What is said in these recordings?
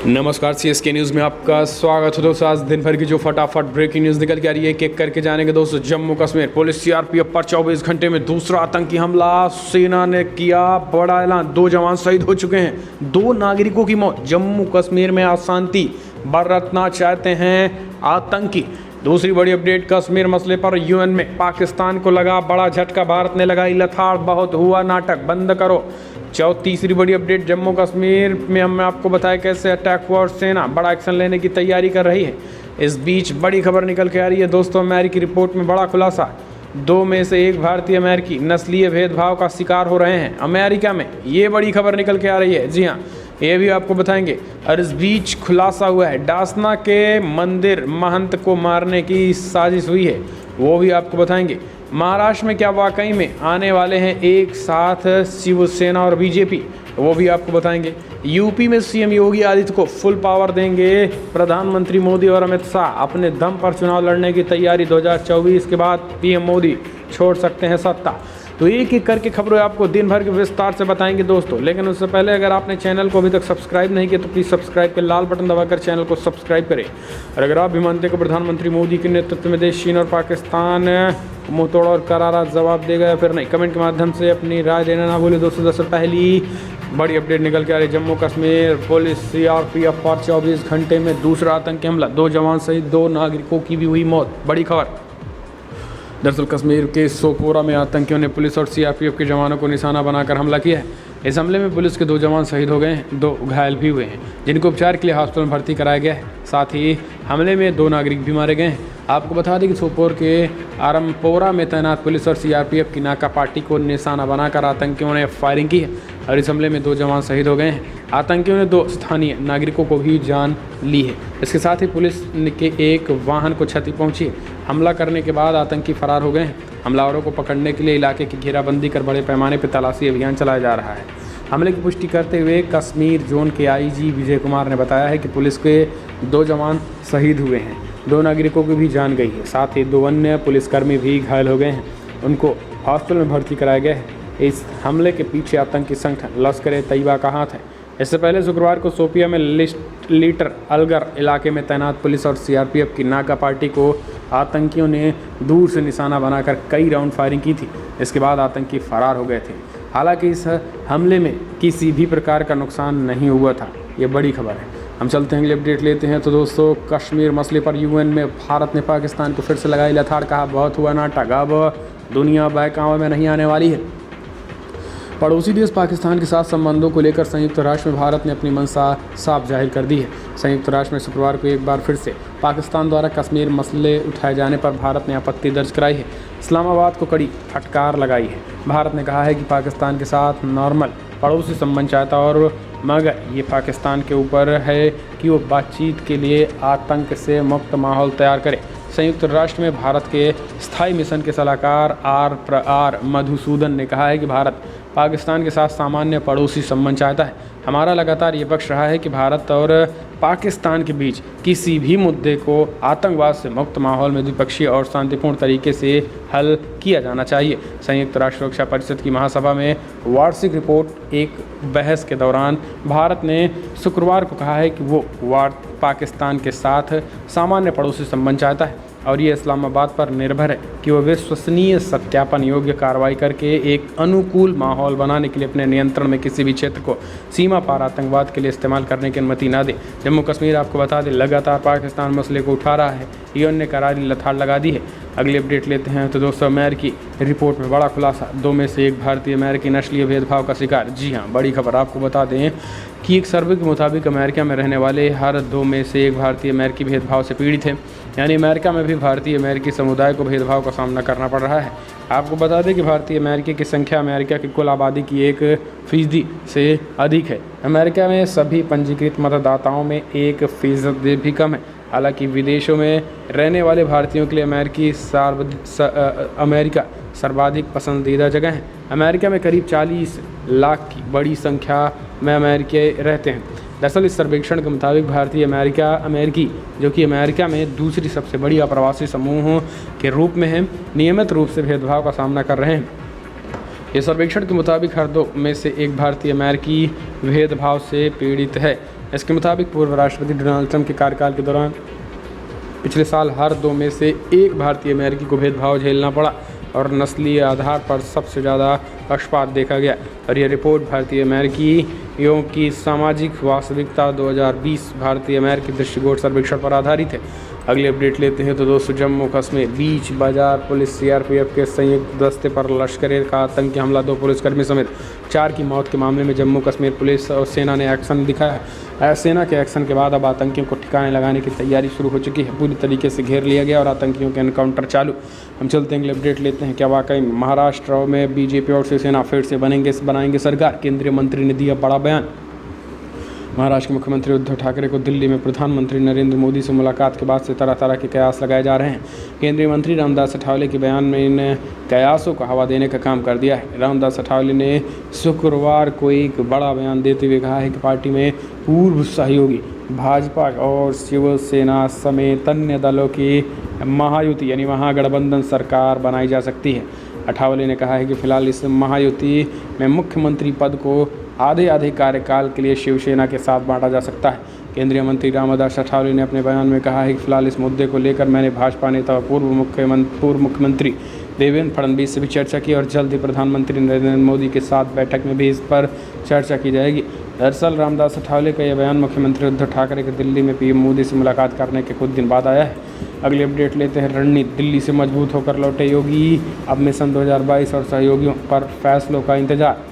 नमस्कार, CSK news में आपका स्वागत है दोस्तों। आज दिन भर की जो फटाफट ब्रेकिंग न्यूज़ निकल के आ रही है, एक करके जानेंगे दोस्तों। जम्मू कश्मीर पुलिस सीआरपीएफ पर 24 घंटे में दूसरा आतंकी हमला, सेना ने किया बड़ा ऐलान, 2 जवान शहीद हो चुके हैं, 2 नागरिकों की मौत। जम्मू कश्मीर में अशांति बरतना चाहते हैं आतंकी। दूसरी बड़ी अपडेट, कश्मीर मसले पर यूएन में पाकिस्तान को लगा बड़ा झटका, भारत ने लगाई लथाड़, बहुत हुआ नाटक, बंद करो। तीसरी बड़ी अपडेट, जम्मू कश्मीर में हमने आपको बताया कैसे अटैक हुआ और सेना बड़ा एक्शन लेने की तैयारी कर रही है। इस बीच बड़ी खबर निकल के आ रही है दोस्तों, अमेरिकी रिपोर्ट में बड़ा खुलासा, 2 में से 1 भारतीय अमेरिकी नस्लीय भेदभाव का शिकार हो रहे हैं अमेरिका में। ये बड़ी खबर निकल के आ रही है, जी हाँ, ये भी आपको बताएंगे। और इस बीच खुलासा हुआ है, डासना के मंदिर महंत को मारने की साजिश हुई है, वो भी आपको बताएंगे। महाराष्ट्र में क्या वाकई में आने वाले हैं एक साथ शिवसेना और बीजेपी, वो भी आपको बताएंगे। यूपी में सीएम योगी आदित्य को फुल पावर देंगे प्रधानमंत्री मोदी और अमित शाह, अपने दम पर चुनाव लड़ने की तैयारी। 2024 के बाद पीएम मोदी छोड़ सकते हैं सत्ता। तो एक एक करके खबरें आपको दिन भर के विस्तार से बताएंगे दोस्तों। लेकिन उससे पहले अगर आपने चैनल को अभी तक सब्सक्राइब नहीं किया तो प्लीज़ सब्सक्राइब के लाल बटन दबाकर चैनल को सब्सक्राइब करें। और अगर आप भी मानते हैं कि प्रधानमंत्री मोदी के नेतृत्व में देश चीन और पाकिस्तान मुंहतोड़ और करारा जवाब देगा या फिर नहीं, कमेंट के माध्यम से अपनी राय देना ना भूलें दोस्तों। दरअसल पहली बड़ी अपडेट निकल के आ रही है, जम्मू कश्मीर पुलिस सीआरपीएफ पर 24 घंटे में दूसरा आतंकी हमला, 2 जवान सहित 2 नागरिकों की भी हुई मौत। बड़ी खबर, दरअसल कश्मीर के सोपोरा में आतंकियों ने पुलिस और सीआरपीएफ के जवानों को निशाना बनाकर हमला किया है। इस हमले में पुलिस के 2 जवान शहीद हो गए हैं, 2 घायल भी हुए हैं, जिनको उपचार के लिए हॉस्पिटल में भर्ती कराया गया है। साथ ही हमले में 2 नागरिक भी मारे गए हैं। आपको बता दें कि सोपोर के आरमपोरा में तैनात पुलिस और सीआरपीएफ की नाका पार्टी को निशाना बनाकर आतंकियों ने फायरिंग की है और इस हमले में 2 जवान शहीद हो गए हैं। आतंकियों ने 2 स्थानीय नागरिकों को भी जान ली है। इसके साथ ही पुलिस के एक वाहन को क्षति पहुंची है। हमला करने के बाद आतंकी फरार हो गए हैं। हमलावरों को पकड़ने के लिए इलाके की घेराबंदी कर बड़े पैमाने पर तलाशी अभियान चलाया जा रहा है। हमले की पुष्टि करते हुए कश्मीर जोन के आईजी विजय कुमार ने बताया है कि पुलिस के 2 जवान शहीद हुए हैं, 2 नागरिकों की भी जान गई है, साथ ही 2 अन्य पुलिसकर्मी भी घायल हो गए हैं, उनको हॉस्पिटल में भर्ती कराया गया है। इस हमले के पीछे आतंकी संगठन लश्कर ए तैयबा का हाथ है। इससे पहले शुक्रवार को शोपिया में लीटर अलगर इलाके में तैनात पुलिस और सीआरपीएफ की नाका पार्टी को आतंकियों ने दूर से निशाना बनाकर कई राउंड फायरिंग की थी। इसके बाद आतंकी फरार हो गए थे। हालांकि इस हमले में किसी भी प्रकार का नुकसान नहीं हुआ था। ये बड़ी खबर है। हम चलते हैं, अगली अपडेट लेते हैं। तो दोस्तों, कश्मीर मसले पर यूएन में भारत ने पाकिस्तान को फिर से लगाई लथाड़, कहा बहुत हुआ नाटक, अब दुनिया बहकावे में नहीं आने वाली है। पड़ोसी देश पाकिस्तान के साथ संबंधों को लेकर संयुक्त राष्ट्र में भारत ने अपनी मंशा साफ जाहिर कर दी है। संयुक्त राष्ट्र में शुक्रवार को एक बार फिर से पाकिस्तान द्वारा कश्मीर मसले उठाए जाने पर भारत ने आपत्ति दर्ज कराई है। इस्लामाबाद को कड़ी फटकार लगाई है। भारत ने कहा है कि पाकिस्तान के साथ नॉर्मल पड़ोसी संबंध चाहता और मगर ये पाकिस्तान के ऊपर है कि वो बातचीत के लिए आतंक से मुक्त माहौल तैयार करे। संयुक्त राष्ट्र में भारत के स्थायी मिशन के सलाहकार आर मधुसूदन ने कहा है कि भारत पाकिस्तान के साथ सामान्य पड़ोसी संबंध चाहता है। हमारा लगातार ये पक्ष रहा है कि भारत और पाकिस्तान के बीच किसी भी मुद्दे को आतंकवाद से मुक्त माहौल में द्विपक्षीय और शांतिपूर्ण तरीके से हल किया जाना चाहिए। संयुक्त राष्ट्र सुरक्षा परिषद की महासभा में वार्षिक रिपोर्ट एक बहस के दौरान भारत ने शुक्रवार को कहा है कि वो पाकिस्तान के साथ सामान्य पड़ोसी संबंध चाहता है और ये इस्लामाबाद पर निर्भर है कि वह विश्वसनीय सत्यापन योग्य कार्रवाई करके एक अनुकूल माहौल बनाने के लिए अपने नियंत्रण में किसी भी क्षेत्र को सीमा पार आतंकवाद के लिए इस्तेमाल करने की अनुमति न दे। जम्मू कश्मीर आपको बता दें लगातार पाकिस्तान मसले को उठा रहा है, यूएन ने करारी लथाड़ लगा दी है। अगली अपडेट लेते हैं। तो दोस्तों, अमेरिकी रिपोर्ट में बड़ा खुलासा, 2 में से 1 भारतीय अमेरिकी नस्लीय भेदभाव का शिकार। जी हाँ, बड़ी खबर आपको बता दें कि एक सर्वे के मुताबिक अमेरिका में रहने वाले हर 2 में से 1 भारतीय अमेरिकी भेदभाव से पीड़ित है। यानी अमेरिका में भी भारतीय अमेरिकी समुदाय को भेदभाव का सामना करना पड़ रहा है। आपको बता दें कि भारतीय अमेरिकी की संख्या अमेरिका की कुल आबादी की 1% से अधिक है। अमेरिका में सभी पंजीकृत मतदाताओं में 1% भी कम है। हालांकि विदेशों में रहने वाले भारतीयों के लिए अमेरिका सर्वाधिक पसंदीदा जगह है। अमेरिका में करीब 40 लाख की बड़ी संख्या में अमेरिकी रहते हैं। दरअसल इस सर्वेक्षण के मुताबिक भारतीय अमेरिकी जो कि अमेरिका में दूसरी सबसे बड़ी अप्रवासी समूह के रूप में है, नियमित रूप से भेदभाव का सामना कर रहे हैं। इस सर्वेक्षण के मुताबिक हर 2 में से 1 भारतीय अमेरिकी भेदभाव से पीड़ित है। इसके मुताबिक पूर्व राष्ट्रपति डोनाल्ड ट्रंप के कार्यकाल के दौरान पिछले साल हर 2 में से 1 भारतीय अमेरिकी को भेदभाव झेलना पड़ा और नस्लीय आधार पर सबसे ज़्यादा पक्षपात देखा गया। और यह रिपोर्ट भारतीय अमेरिकियों की सामाजिक वास्तविकता 2020 भारतीय अमेरिकी दृष्टिकोण सर्वेक्षण पर आधारित है। अगली अपडेट लेते हैं तो दोस्तों, जम्मू कश्मीर बीच बाजार पुलिस सीआरपीएफ के संयुक्त दस्ते पर लश्कर का आतंकी हमला, 2 पुलिसकर्मी समेत 4 की मौत के मामले में जम्मू कश्मीर पुलिस और सेना ने एक्शन दिखाया है। सेना के एक्शन के बाद अब आतंकियों को ठिकाने लगाने की तैयारी शुरू हो चुकी है। पूरी तरीके से घेर लिया गया और आतंकियों के एनकाउंटर चालू। हम चलते हैं, अगले अपडेट लेते हैं। क्या वाकई महाराष्ट्र में बीजेपी और शिवसेना फिर से बनाएंगे सरकार? केंद्रीय मंत्री ने दिया बड़ा बयान। महाराष्ट्र के मुख्यमंत्री उद्धव ठाकरे को दिल्ली में प्रधानमंत्री नरेंद्र मोदी से मुलाकात के बाद से तरह तरह के कयास लगाए जा रहे हैं। केंद्रीय मंत्री रामदास अठावले के बयान में इन कयासों को हवा देने का काम कर दिया है। रामदास अठावले ने शुक्रवार को एक बड़ा बयान देते हुए कहा है कि पार्टी में पूर्व सहयोगी भाजपा और शिवसेना समेत अन्य दलों की महायुति यानी महागठबंधन सरकार बनाई जा सकती है। अठावले ने कहा है कि फिलहाल इस महायुति में मुख्यमंत्री पद को आधे कार्यकाल के लिए शिवसेना के साथ बांटा जा सकता है। केंद्रीय मंत्री रामदास अठावले ने अपने बयान में कहा है कि फिलहाल इस मुद्दे को लेकर मैंने भाजपा नेता और पूर्व मुख्यमंत्री देवेंद्र फडणवीस से भी चर्चा की और जल्द ही प्रधानमंत्री नरेंद्र मोदी के साथ बैठक में भी इस पर चर्चा की जाएगी। दरअसल रामदास अठावले का यह बयान मुख्यमंत्री उद्धव ठाकरे के दिल्ली में पीएम मोदी से मुलाकात करने के कुछ दिन बाद आया है। अगली अपडेट लेते हैं। रणनीति, दिल्ली से मजबूत होकर लौटे योगी, अब मिशन 2022 और सहयोगियों पर फैसलों का इंतजार।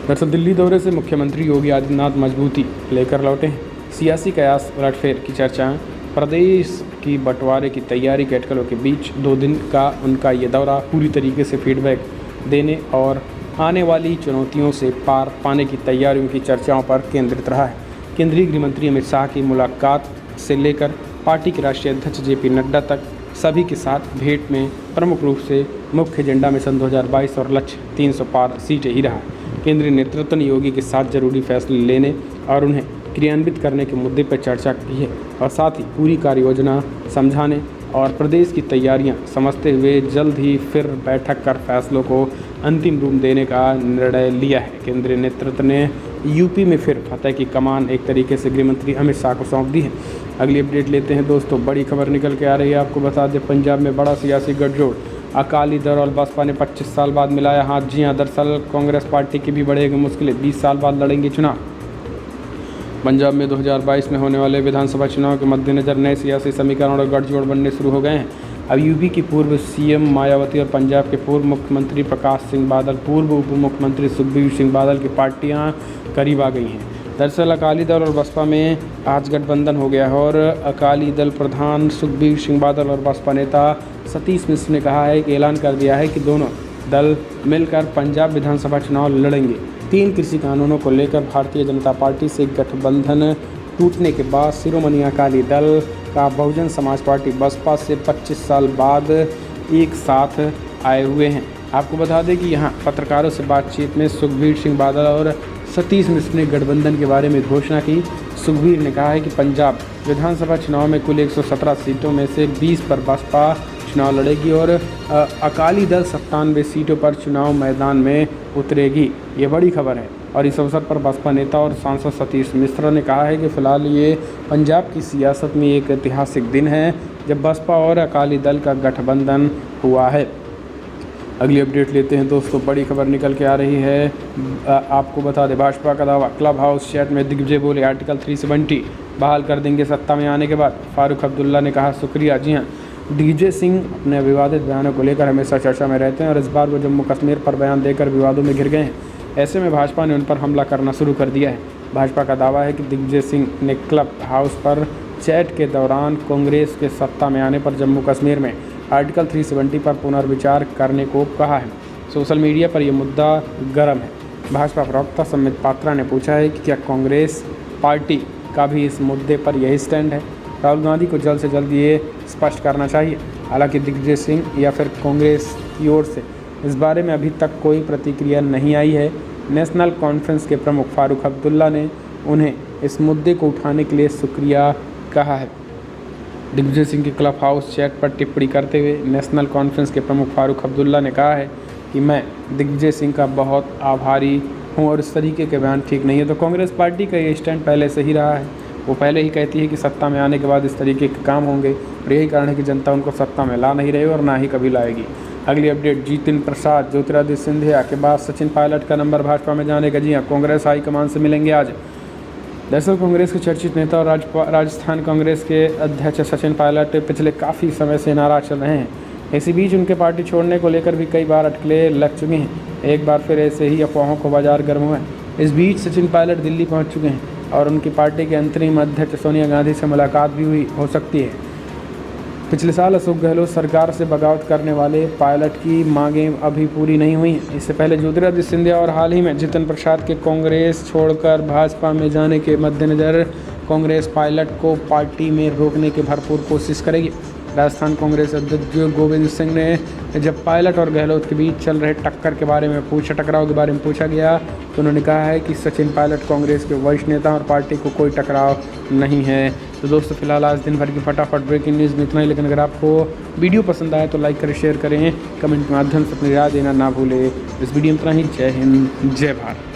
दरअसल दिल्ली दौरे से मुख्यमंत्री योगी आदित्यनाथ मजबूती लेकर लौटे हैं। सियासी कयास उलटफेर की चर्चाएं, प्रदेश की बंटवारे की तैयारी के अटकलों के बीच 2 दिन का उनका ये दौरा पूरी तरीके से फीडबैक देने और आने वाली चुनौतियों से पार पाने की तैयारियों की चर्चाओं पर केंद्रित रहा है। केंद्रीय गृह मंत्री अमित शाह की मुलाकात से लेकर पार्टी के राष्ट्रीय अध्यक्ष जेपी नड्डा तक सभी के साथ भेंट में प्रमुख रूप से मुख्य एजेंडा मिशन 2022 और लक्ष्य 300 पार सीटें ही रहा। केंद्रीय नेतृत्व ने योगी के साथ जरूरी फैसले लेने और उन्हें क्रियान्वित करने के मुद्दे पर चर्चा की है और साथ ही पूरी कार्य योजना समझाने और प्रदेश की तैयारियां समझते हुए जल्द ही फिर बैठक कर फैसलों को अंतिम रूप देने का निर्णय लिया है। केंद्रीय नेतृत्व ने यूपी में फिर फतह की कमान एक तरीके से गृह मंत्री अमित शाह को सौंप दी है। अगली अपडेट लेते हैं दोस्तों, बड़ी खबर निकल के आ रही है। आपको बता दें, पंजाब में बड़ा सियासी गठजोड़, अकाली दल और बसपा ने 25 साल बाद मिलाया हाथ। जी हां, दरअसल कांग्रेस पार्टी की भी बढ़ेगी मुश्किलें, 20 साल बाद लड़ेंगे चुनाव। पंजाब में 2022 में होने वाले विधानसभा चुनाव के मद्देनजर नए सियासी समीकरण और गठजोड़ बनने शुरू हो गए हैं। अब यूपी की पूर्व सीएम मायावती और पंजाब के पूर्व मुख्यमंत्री प्रकाश सिंह बादल, पूर्व उप मुख्यमंत्री सुखबीर सिंह बादल की पार्टियां करीब आ गई हैं। दरअसल अकाली दल और बसपा में आज गठबंधन हो गया है और अकाली दल प्रधान सुखबीर सिंह बादल और बसपा नेता सतीश मिश्र ने कहा है कि ऐलान कर दिया है कि दोनों दल मिलकर पंजाब विधानसभा चुनाव लड़ेंगे। 3 कृषि कानूनों को लेकर भारतीय जनता पार्टी से गठबंधन टूटने के बाद शिरोमणि अकाली दल का बहुजन समाज पार्टी बसपा से 25 साल बाद एक साथ आए हुए हैं। आपको बता दें कि यहाँ पत्रकारों से बातचीत में सुखबीर सिंह बादल और सतीश मिश्र ने गठबंधन के बारे में घोषणा की। सुखबीर ने कहा है कि पंजाब विधानसभा चुनाव में कुल 117 सीटों में से 20 पर बसपा चुनाव लड़ेगी और अकाली दल 97 सीटों पर चुनाव मैदान में उतरेगी। ये बड़ी खबर है। और इस अवसर पर बसपा नेता और सांसद सतीश मिश्र ने कहा है कि फिलहाल ये पंजाब की सियासत में एक ऐतिहासिक दिन है जब बसपा और अकाली दल का गठबंधन हुआ है। अगली अपडेट लेते हैं दोस्तों, बड़ी खबर निकल के आ रही है। आपको बता दें, भाजपा का दावा, क्लब हाउस चैट में दिग्विजय बोले आर्टिकल 370 बहाल कर देंगे सत्ता में आने के बाद। फारूक अब्दुल्ला ने कहा शुक्रिया। जी हाँ, दिग्विजय सिंह अपने विवादित बयानों को लेकर हमेशा चर्चा में रहते हैं और इस बार वो जम्मू कश्मीर पर बयान देकर विवादों में घिर गए हैं। ऐसे में भाजपा ने उन पर हमला करना शुरू कर दिया है। भाजपा का दावा है कि दिग्विजय सिंह ने क्लब हाउस पर चैट के दौरान कांग्रेस के सत्ता में आने पर जम्मू कश्मीर में आर्टिकल 370 पर पुनर्विचार करने को कहा है। सोशल मीडिया पर यह मुद्दा गर्म है। भाजपा प्रवक्ता संबित पात्रा ने पूछा है कि क्या कांग्रेस पार्टी का भी इस मुद्दे पर यही स्टैंड है। राहुल गांधी को जल्द से जल्द ये स्पष्ट करना चाहिए। हालांकि दिग्विजय सिंह या फिर कांग्रेस की ओर से इस बारे में अभी तक कोई प्रतिक्रिया नहीं आई है। नेशनल कॉन्फ्रेंस के प्रमुख फारूक अब्दुल्ला ने उन्हें इस मुद्दे को उठाने के लिए शुक्रिया कहा है। दिग्विजय सिंह के क्लब हाउस चैट पर टिप्पणी करते हुए नेशनल कॉन्फ्रेंस के प्रमुख फारूक अब्दुल्ला ने कहा है कि मैं दिग्विजय सिंह का बहुत आभारी हों और इस तरीके के बयान ठीक नहीं है। तो कांग्रेस पार्टी का ये स्टैंड पहले से ही रहा है, वो पहले ही कहती है कि सत्ता में आने के बाद इस तरीके के काम होंगे और यही कारण है कि जनता उनको सत्ता में ला नहीं रही और ना ही कभी लाएगी। अगली अपडेट, जितिन प्रसाद ज्योतिरादित्य सिंधिया के बाद सचिन पायलट का नंबर भाजपा में जाने का। जी हाँ, कांग्रेस हाईकमान से मिलेंगे आज। दरअसल कांग्रेस के चर्चित नेता और राजस्थान कांग्रेस के अध्यक्ष सचिन पायलट पिछले काफ़ी समय से नाराज चल रहे हैं। इसी बीच उनके पार्टी छोड़ने को लेकर भी कई बार अटकलें लग चुके हैं। एक बार फिर ऐसे ही अफवाहों को बाजार गर्म हुआ है। इस बीच सचिन पायलट दिल्ली पहुंच चुके हैं और उनकी पार्टी के अंतरिम अध्यक्ष सोनिया गांधी से मुलाकात भी हुई हो सकती है। पिछले साल अशोक गहलोत सरकार से बगावत करने वाले पायलट की मांगें अभी पूरी नहीं हुई हैं। इससे पहले ज्योतिरादित्य सिंधिया और हाल ही में जितिन प्रसाद के कांग्रेस छोड़कर भाजपा में जाने के मद्देनज़र कांग्रेस पायलट को पार्टी में रोकने की भरपूर कोशिश करेगी। राजस्थान कांग्रेस अध्यक्ष गोविंद सिंह ने जब पायलट और गहलोत के बीच चल रहे टक्कर के बारे में टकराव के बारे में पूछा गया तो उन्होंने कहा है कि सचिन पायलट कांग्रेस के वरिष्ठ नेता और पार्टी को कोई टकराव नहीं है। तो दोस्तों, फिलहाल आज दिन भर की फटाफट ब्रेकिंग न्यूज़ में इतना ही। लेकिन अगर आपको वीडियो पसंद आए तो लाइक करें, शेयर करें, कमेंट के माध्यम से अपनी राय देना ना भूलें। इस वीडियो में इतना ही। जय हिंद, जय भारत।